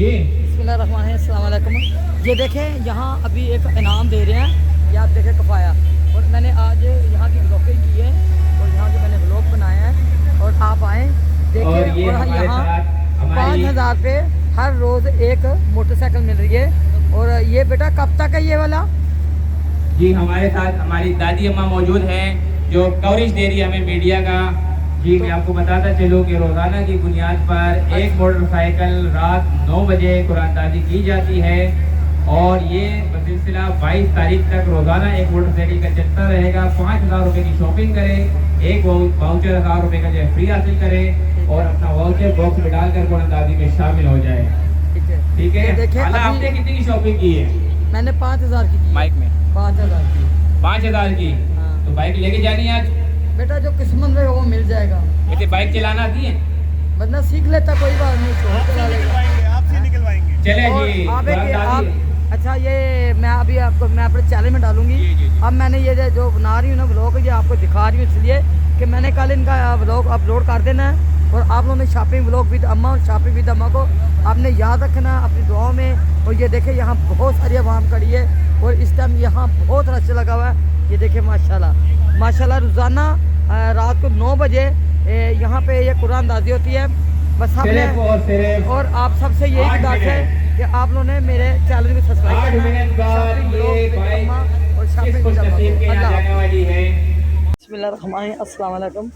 बिस्मिल्लाहिर्रहमानिर्रहीम। ये देखें यहाँ अभी एक इनाम दे रहे हैं, ये आप देखें कफाया। और मैंने आज यहाँ की ब्लॉगिंग की है और यहाँ के मैंने ब्लॉग बनाया है और आप आएँ देखें। और यहाँ 5,000 पे हर रोज़ एक मोटरसाइकिल मिल रही है। और ये बेटा कब तक है ये वाला? जी हमारे साथ हमारी दादी अम्मा मौजूद हैं जो कवरेज दे रही है हमें मीडिया का। जी मैं आपको बताता चलूँ कि रोज़ाना की बुनियाद पर एक मोटरसाइकिल रात 9 बजे कुरानदाजी की जाती है और ये सिलसिला 22 तारीख तक रोज़ाना एक मोटरसाइकिल का चलता रहेगा। 5,000 रुपये की शॉपिंग करें, एक वाउचर 1,000 रुपये का जो है फ्री हासिल करें और अपना वाउचर बॉक्स में डालकर कुरानदाजी में शामिल हो जाए। ठीक है। आपने कितनी की शॉपिंग की है? मैंने 5,000 की। बाइक में 5,000 की। 5,000 की। हाँ। तो बाइक लेके जानी है आज? बेटा जो किस्मत में वो मिल जाएगा। वैसे बाइक चलाना आती है? बंदा सीख लेता, कोई बात नहीं, चला लेगा। आपसे निकलवाएंगे। चले जी। आप अच्छा ये मैं अभी आपको मैं अपने चैनल में डालूंगी। जी। अब मैंने ये जो बना रही हूँ ना ब्लॉग, ये आपको दिखा रही हूँ इसलिए कि मैंने कल इनका ब्लॉग अपलोड कर देना है। और आप लोगों ने शॉपिंग ब्लॉग विद अम्मा और शॉपिंग विद अम्मा को आपने याद रखना अपनी दुआओं में। और ये देखें यहाँ बहुत सारी आवाम खड़ी है और इस टाइम यहाँ बहुत रश लगा हुआ है। ये देखें माशाल्लाह माशाल्लाह। रोज़ाना रात को 9 बजे यहाँ पे ये कुरानदाजी होती है। बस हमने और आप सबसे यही गुजारिश है कि आप लोगों ने मेरे चैनल को सब्सक्राइब करना। अस्सलाम वालेकुम।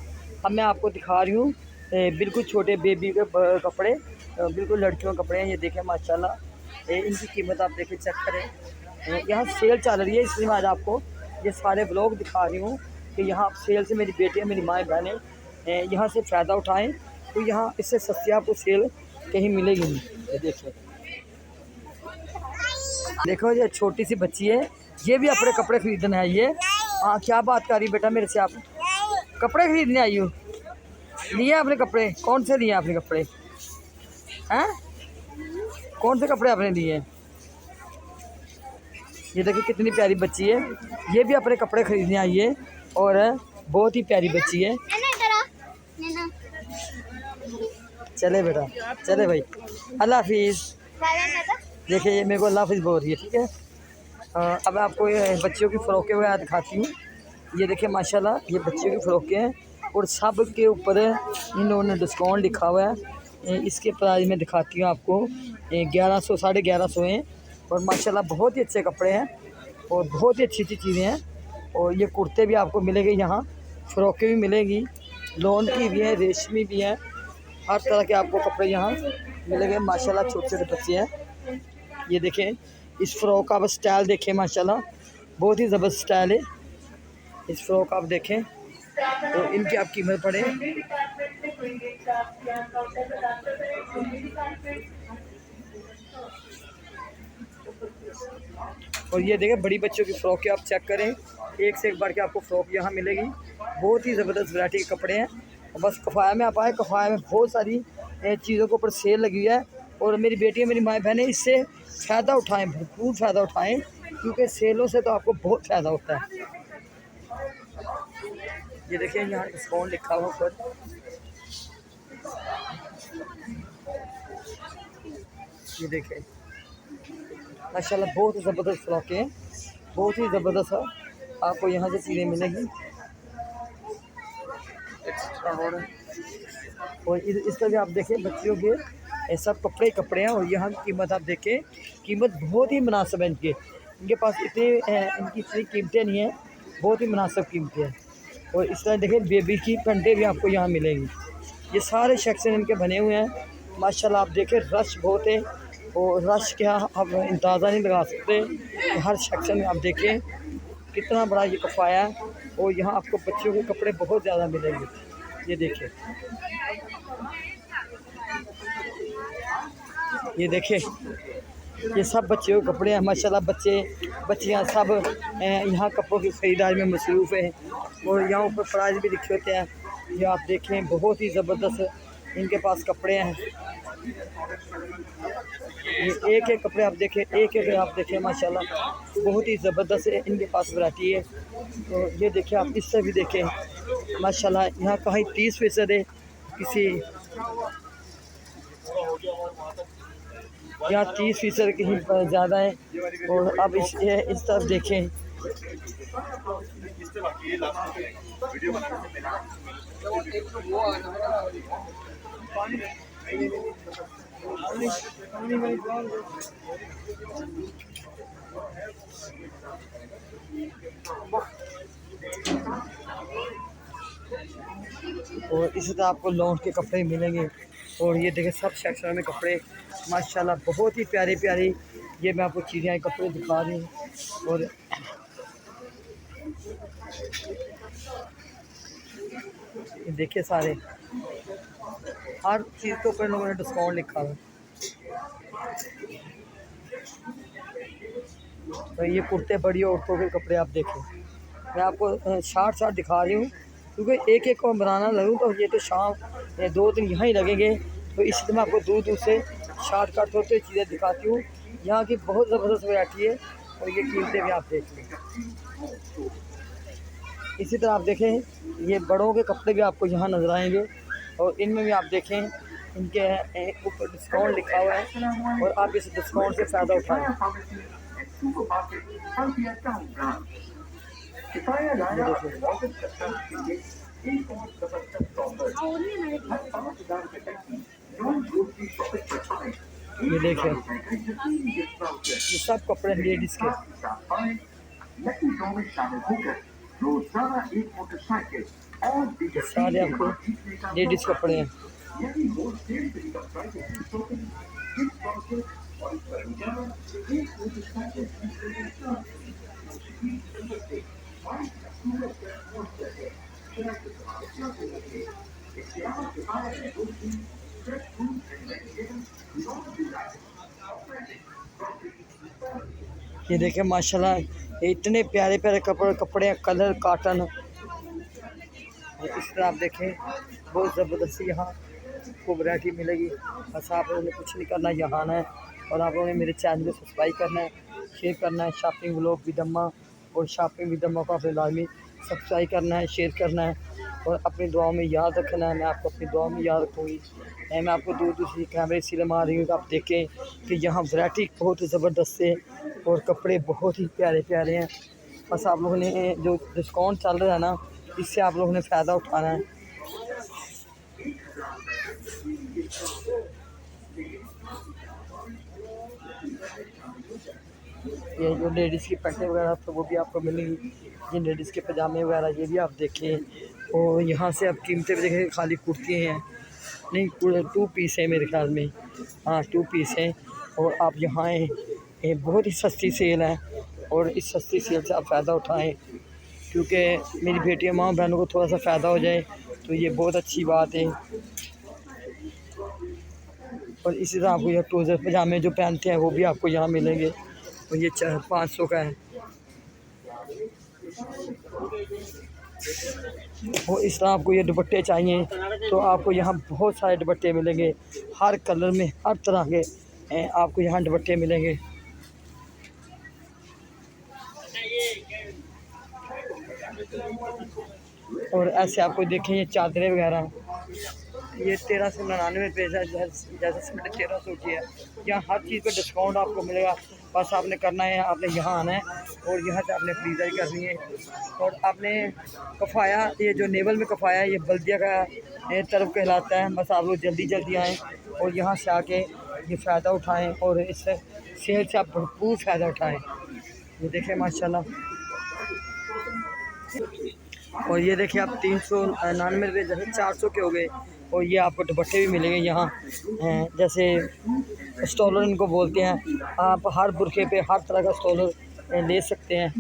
अब मैं आपको दिखा रही हूँ बिल्कुल छोटे बेबी के कपड़े, बिल्कुल लड़कियों के कपड़े हैं। ये देखें माशाल्लाह। इनकी कीमत आप देखें, चेक करें। यहाँ सेल चल रही है इसलिए मैं आज आपको ये सारे ब्लॉग दिखा रही हूँ कि यहाँ सेल से मेरी बेटियाँ मेरी माएँ बहनें यहाँ से फ़ायदा उठाएँ। तो यहाँ इससे सस्ती आपको सेल कहीं मिलेगी नहीं। ये देखो देखो ये छोटी सी बच्ची है, ये भी अपने कपड़े ख़रीदने आई है। हाँ क्या बात कर रही बेटा मेरे से? आप कपड़े ख़रीदने आई हो? लिए आपने कपड़े? कौन से लिए आपने कपड़े? हैं कौन से कपड़े आपने लिए? ये देखिए कितनी प्यारी बच्ची है, ये भी अपने कपड़े ख़रीदने आई है और बहुत ही प्यारी बच्ची है। चले बेटा चले भाई, अल्लाह हाफिज़। देखिए ये मेरे को अल्लाह हाफिज़ बोल रही है। ठीक है। अब आपको ये बच्चियों की फ़्रॉकें वगैरह दिखाती हूँ। ये देखिए माशाल्लाह ये बच्चियों की फ़्रॉकें हैं और सब के ऊपर इन लोगों ने डिस्काउंट लिखा हुआ है। इसके प्राइस में दिखाती हूँ आपको 1100 1150 हैं और माशाल्लाह बहुत ही अच्छे कपड़े हैं और बहुत ही अच्छी अच्छी चीज़ें हैं। और ये कुर्ते भी आपको मिलेंगे यहाँ, फ़्रॉकें भी मिलेंगी, लॉन की भी हैं, रेशमी भी हैं, हर तरह के आपको कपड़े यहाँ मिलेंगे माशाल्लाह। छोटे छोटे बच्चे हैं। ये देखें इस फ़्रॉक का स्टाइल देखें माशाल्लाह, बहुत ही ज़बरदस्त स्टाइल है। इस फ़्रॉक आप देखें तो इनकी आप कीमत पड़े और ये देखें बड़ी बच्चों की फ़्रॉक के आप चेक करें, एक से एक बार के आपको फ़्रॉक यहाँ मिलेगी। बहुत ही ज़बरदस्त वैरायटी के कपड़े हैं। बस कफ़ाया में आप आए, कफ़ाया में बहुत सारी चीज़ों के ऊपर सेल लगी हुई है और मेरी बेटियाँ मेरी माएँ बहनें इससे फ़ायदा उठाएँ, भरपूर फ़ायदा उठाएँ क्योंकि सेलों से तो आपको बहुत फ़ायदा होता है। ये देखिए यहाँ डिस्काउंट लिखा हुआ ऊपर। ये देखें माशाल्लाह बहुत ही ज़बरदस्त फ्रॉकें हैं, बहुत ही ज़बरदस्त है। आपको यहाँ से चीज़ें मिलेंगी और इसका भी आप देखें बच्चियों के सब कपड़े हैं। और यहाँ की कीमत आप देखें, कीमत बहुत ही मुनासिब है इनके पास इनकी इतनी कीमतें नहीं हैं, बहुत ही मुनासिब कीमतें हैं। और इस तरह देखें बेबी की पेंटें भी आपको यहाँ मिलेंगी। ये सारे सेक्शन इनके बने हुए हैं माशाल्लाह। आप देखें रश बहुत है और रश क्या आप अंदाज़ा नहीं लगा सकते। हर सेक्शन में आप देखें कितना बड़ा ये कफ़ाया है और यहाँ आपको बच्चों के कपड़े बहुत ज़्यादा मिलेंगे। ये देखें ये देखें ये सब बच्चों के कपड़े हैं माशाल्लाह। बच्चियाँ सब यहाँ कपड़ों की ख़रीदारी में मसरूफ़ हैं और यहाँ ऊपर प्राइस भी लिखे होते हैं। ये आप देखें बहुत ही ज़बरदस्त इनके पास कपड़े हैं। ये एक एक कपड़े आप देखें, एक एक आप देखें माशाल्लाह बहुत ही ज़बरदस्त है इनके पास वैरायटी है। तो ये देखें आप इससे भी देखें माशाल्लाह, यहाँ कहीं 30% है, किसी यहाँ 30% की ही ज़्यादा है। और अब इस तरफ देखें, और इसी तरह आपको लॉन्च के कपड़े मिलेंगे। और ये देखें सब सेक्शन में कपड़े माशाल्लाह बहुत ही प्यारे प्यारे, ये मैं आपको चीज़ें कपड़े दिखा रही हूँ। और ये देखिए सारे हर चीज़ के ऊपर लोगों ने डिस्काउंट लिखा हुआ है। तो ये कुर्ते बड़ी औरतों के कपड़े आप देखें, मैं आपको शार्ट दिखा रही हूँ क्योंकि एक एक को बनाना लगूँ तो ये तो शाम 2 दिन यहाँ ही लगेंगे। तो इसलिए मैं आपको दूर दूर से शार्ट होते चीज़ें दिखाती हूँ। यहाँ की बहुत ज़बरदस्त वैरायटी है और ये कीमतें भी आप देख लें। इसी तरह आप देखें ये बड़ों के कपड़े भी आपको यहाँ नज़र आएंगे और इनमें भी आप देखें इनके ऊपर डिस्काउंट लिखा हुआ है और आप इस डिस्काउंट से फ़ायदा उठाएँ। ये देखिए ये सब कपड़े लेडीज़ के, सारे आपको लेडीज़ कपड़े हैं। ये देखें माशाल्लाह इतने प्यारे प्यारे कपड़े कलर काटन। इस तरह आप देखें बहुत ज़बरदस्त यहाँ को वैरायटी मिलेगी। बस आप लोगों ने कुछ नहीं करना, यहाँ आना है और आप लोगों ने मेरे चैनल को सब्सक्राइब करना है, शेयर करना है। शॉपिंग व्लॉग विद अम्मा और शॉपिंग विद अम्मा को आपने लाजमी सब्सक्राइब करना है, शेयर करना है और अपनी दुआओं में याद रखना है। मैं आपको अपनी दुआओं में याद रखूँगी। मैं आपको दूर दूसरी कैमरे से मार रही हूँ तो आप देखें कि यहाँ वैरायटी बहुत ज़बरदस्त है और कपड़े बहुत ही प्यारे प्यारे हैं। बस आप लोगों ने जो डिस्काउंट चल रहा है ना, इससे आप लोगों ने फ़ायदा उठाना है। ये जो लेडीज़ की पैंटें वगैरह तो वो भी आपको मिलेंगी, ये लेडीज़ के पजामे वगैरह ये भी आप देखें। और यहाँ से आप कीमतें भी देखें, खाली कुर्ती हैं नहीं, 2 पीस है मेरे ख्याल में, हाँ 2 पीस हैं। और आप यहाँ आएँ, ये बहुत ही सस्ती सेल है और इस सस्ती सेल से आप फ़ायदा उठाएँ क्योंकि मेरी बेटियों माँ बहनों को थोड़ा सा फ़ायदा हो जाए तो ये बहुत अच्छी बात है। और इसी तरह आपको यह ट्राउज़र पजामे जो पहनते हैं वो भी आपको यहाँ मिलेंगे और ये 500 का है। और इस तरह आपको ये दुपट्टे चाहिए तो आपको यहाँ बहुत सारे दुपट्टे मिलेंगे, हर कलर में हर तरह के आपको यहाँ दुपट्टे मिलेंगे। और ऐसे आपको देखें ये चादरें वगैरह, ये 1399 रुपये जैसे 1350 की है। यहाँ हर चीज़ पे डिस्काउंट आपको मिलेगा। बस आपने करना है, आपने यहाँ आना है और यहाँ से आपने खरीदारी करनी है। और आपने कफ़ाया, ये जो नेवल में कफ़ाया है ये बल्दिया का तरफ कहलाता है। बस आप लोग जल्दी जल्दी आएँ और यहाँ से आके ये फ़ायदा उठाएँ और इस सेल से आप भरपूर फ़ायदा उठाएँ। ये देखें माशाल्लाह। और ये देखिए आप 399 रुपये जैसे 400 के हो गए। और ये आपको दुपट्टे भी मिलेंगे यहाँ, जैसे स्टॉलर इनको बोलते हैं। आप हर बुरखे पे हर तरह का स्टॉलर ले सकते हैं।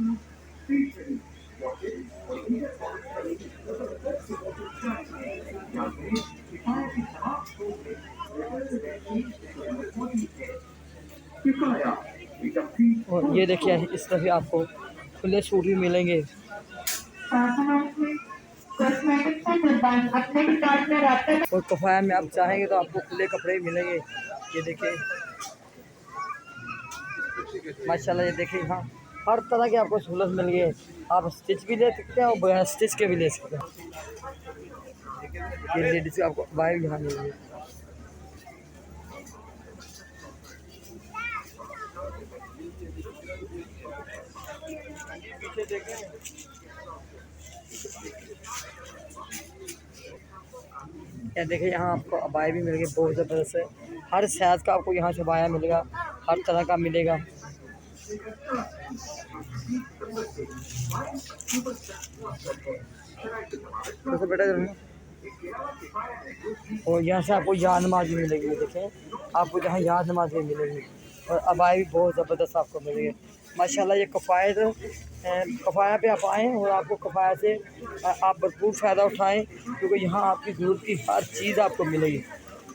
और ये देखिए इस तरह आपको खुले सूट भी मिलेंगे। और कफ़ाया में आप चाहेंगे तो आपको खुले कपड़े भी मिलेंगे। ये देखिए माशाल्लाह, ये देखिए हाँ हर तरह की आपको सहूलत मिल गई है। आप स्टिच भी ले सकते हैं और बगैर स्टिच के भी ले सकते हैं। ये लेडीज़ आपको वाइब यहाँ मिलेगी। क्या देखिए यहाँ आपको अबाया भी मिलेगी बहुत ज़बरदस्त है। हर साइज़ का आपको यहाँ से अबाया मिलेगा, हर तरह का मिलेगा। तो बेटा और यहाँ से आपको याद नमाज भी मिलेगी। देखें आपको जहाँ याद नमाज भी मिलेगी और अबाया भी बहुत ज़बरदस्त आपको मिलेगी माशाल्लाह। ये कफ़ायत कफ़ाया पे आप आएँ और आपको कफ़ाया से आप भरपूर फ़ायदा उठाएं, क्योंकि यहाँ आपकी ज़रूरत की हर चीज़ आपको मिलेगी।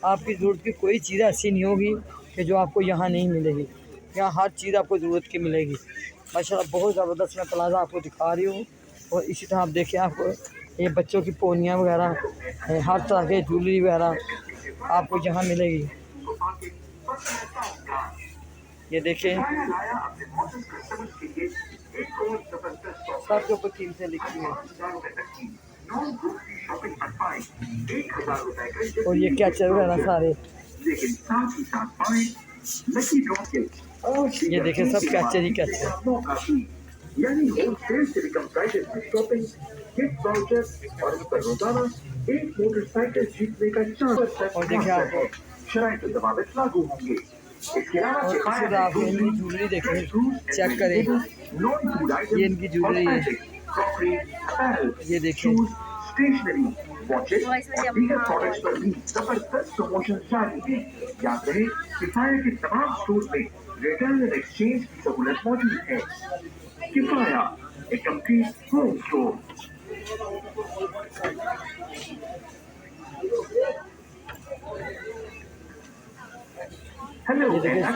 आपकी ज़रूरत की कोई चीज़ ऐसी नहीं होगी कि जो आपको यहाँ नहीं मिलेगी। यहाँ हर चीज़ आपको ज़रूरत की मिलेगी माशाल्लाह। बहुत ज़बरदस्त मैं प्लाज़ा आपको दिखा रही हूँ। और इसी तरह आप देखिए आपको ये बच्चों की पोनियाँ वगैरह, हर तरह के ज्वेलरी वगैरह आपको यहाँ मिलेगी। ये देखें सबके ऊपर कीमतें लिखी हैं। और ये क्या चल रहा है सारे, ये देखें सब कैचर ही कैचर। यानी होलसेल से भी कम प्राइसेस में शॉपिंग, गिफ्ट वाउचर और इस पर रोजाना एक मोटरसाइकिल जीतने का चांस। और देखिए आपको शराइत और ज़वाबित लागू होंगे। इसके अलावा आप इनकी ज्वेलरी देखें, चेक करें, ये इनकी ज्वेलरी है, ये देखें स्टेशनरी, वॉचेस और दीगर प्रोडक्ट्स पर भी जबरदस्त प्रमोशन जारी है। याद रहे किफाया के तमाम स्टोर में रिटर्न एंड एक्सचेंज की सहूलत मौजूद है। किफाया एक कंप्लीट होम स्टोर। हेलो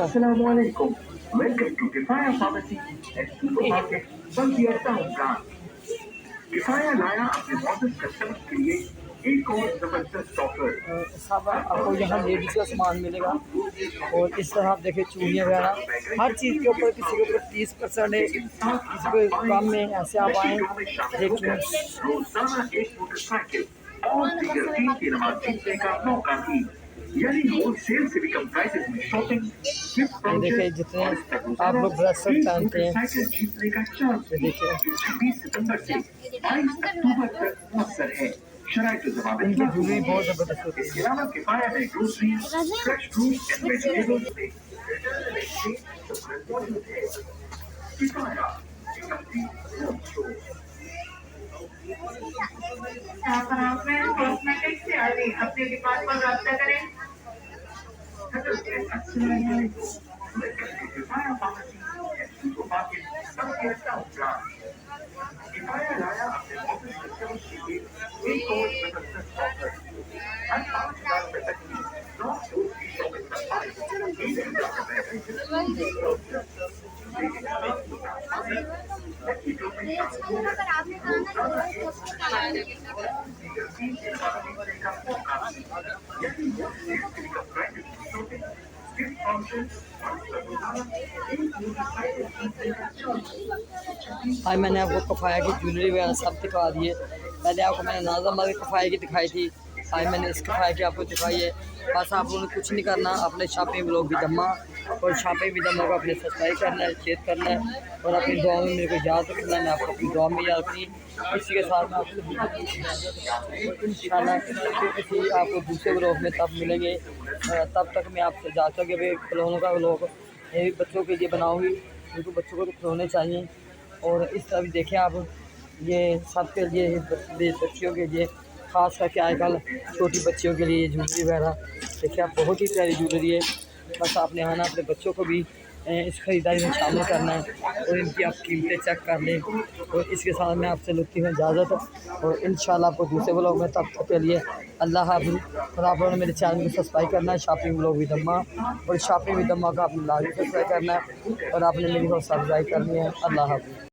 अस्सलाम वालेकुम, welcome to Kifaya pharmacy and supermarket Baldia town branch. Kifaya लाया अपने मौजूद कस्टमर्स के लिए एक और जबरदस्त ऑफर। सब आपको यहाँ लेडीज का सामान मिलेगा और इस तरह आप देखें चूड़ियाँ वगैरह हर चीज़ के ऊपर, किसी के ऊपर 30% है, किसी को कम में। ऐसे आप आएँ देखिए। रोजाना एक मोटरसाइकिल और दीगर कीमती नमाज जीतने का मौका भी, यानी होलसेल से भी कम प्राइसेस में शॉपिंग। देखिए जितने आप लोग ब्रेसलेट पहनते हैं, तो देखिए 20 सितंबर से 22 अक्टूबर तक मौसर है। इनकी ज्वेलरी बहुत ज़बरदस्त होती है। इसके अलावा किफाया में grocery, fresh fruit and vegetables में किफाया कॉस्मेटिक्स से अपने डिपार्टमेंट पर रब्ता करें। किफाया लाया अपने ऑफिस कस्टमर्स के लिए एक और जबरदस्त ऑफर। हर 5,000 रुपए तक की 9 शूज की शॉपिंग पर पाएं 1 आज मैंने आपको कफ़ाया की ज्वेलरी वगैरह सब दिखा दी है। पहले आपको मैंने नाज़म वाली कफ़ाया की दिखाई थी, आज मैंने इस कफ़ाया की आपको दिखाई है। बस आप लोगों ने कुछ नहीं करना, अपने शॉपिंग ब्लॉग भी जमा और शॉपिंग भी जमा को अपने सब्सक्राइब करना है, शेयर करना है और अपनी दुआ में मेरे को याद रखना है। मैं आपको अपनी दुआ में याद रखी। इसी के साथ में आपको इंशाल्लाह किसी आपको दूसरे ब्लॉग में तब मिलेंगे। तब तक मैं आपसे जाता हूँ कि भाई खिलौनों का ब्लॉग ये भी बच्चों के लिए बनाऊँगी, क्योंकि बच्चों को तो खिलौने चाहिए। और इस तरह भी देखें आप, ये सब के लिए बच्चियों के लिए ख़ास करके आजकल छोटी बच्चियों के लिए ज्वेलरी वगैरह देखिए आप, बहुत ही प्यारी ज्वेलरी है। बस आपने आना, अपने बच्चों को भी इस ख़रीदारी में शामिल करना है और इनकी आप कीमतें चेक कर लें। और इसके साथ मैं आपसे लेती हूँ इजाज़त और इंशाल्लाह आपको दूसरे ब्लॉग में तब तक के लिए अल्लाह हाफ़िज़। और आप लोगों ने मेरे चैनल को सब्सक्राइब करना है, शॉपिंग ब्लॉग भी दम्मा और शॉपिंग भी दम्मा का आपने लाजमी सब्सक्राइब करना है और आपने मेरी को सब्सक्राइब करनी है। अल्लाह हाफ़िज़।